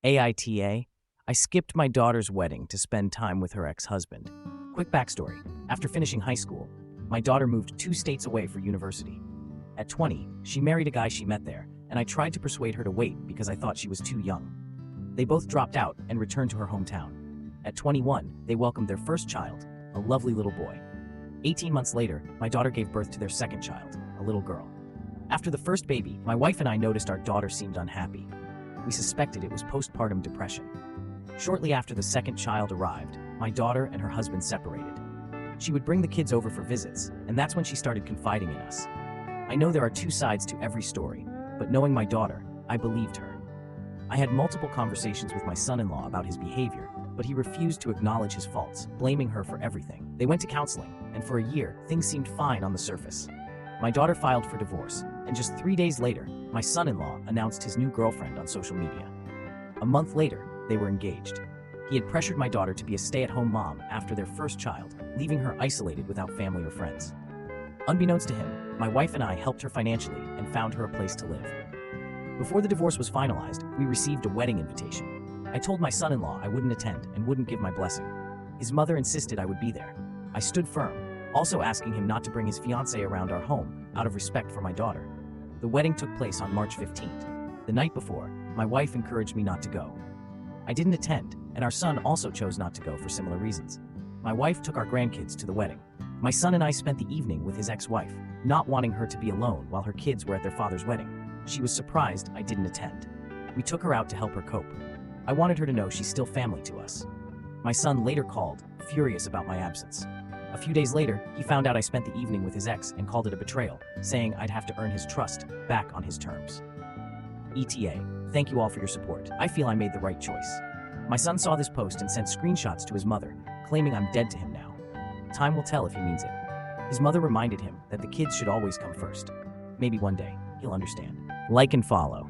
AITA, I skipped my daughter's wedding to spend time with her ex-husband. Quick backstory. After finishing high school, my daughter moved 2 states away for university. At 20, she married a guy she met there, and I tried to persuade her to wait because I thought she was too young. They both dropped out and returned to her hometown. At 21, they welcomed their first child, a lovely little boy. 18 months later, my daughter gave birth to their second child, a little girl. After the first baby, my wife and I noticed our daughter seemed unhappy. We suspected it was postpartum depression. Shortly after the second child arrived, my daughter and her husband separated. She would bring the kids over for visits, and that's when she started confiding in us. I know there are 2 sides to every story, but knowing my daughter, I believed her. I had multiple conversations with my son-in-law about his behavior, but he refused to acknowledge his faults, blaming her for everything. They went to counseling, and for a year, things seemed fine on the surface. My daughter filed for divorce, and just 3 days later, my son-in-law announced his new girlfriend on social media. A month later, they were engaged. He had pressured my daughter to be a stay-at-home mom after their first child, leaving her isolated without family or friends. Unbeknownst to him, my wife and I helped her financially and found her a place to live. Before the divorce was finalized, we received a wedding invitation. I told my son-in-law I wouldn't attend and wouldn't give my blessing. His mother insisted I would be there. I stood firm, also asking him not to bring his fiancée around our home, out of respect for my daughter. The wedding took place on March 15th. The night before, my wife encouraged me not to go. I didn't attend, and our son also chose not to go for similar reasons. My wife took our grandkids to the wedding. My son and I spent the evening with his ex-wife, not wanting her to be alone while her kids were at their father's wedding. She was surprised I didn't attend. We took her out to help her cope. I wanted her to know she's still family to us. My son later called, furious about my absence. A few days later, he found out I spent the evening with his ex and called it a betrayal, saying I'd have to earn his trust, back on his terms. ETA, thank you all for your support. I feel I made the right choice. My son saw this post and sent screenshots to his mother, claiming I'm dead to him now. Time will tell if he means it. His mother reminded him that the kids should always come first. Maybe one day, he'll understand. Like and follow.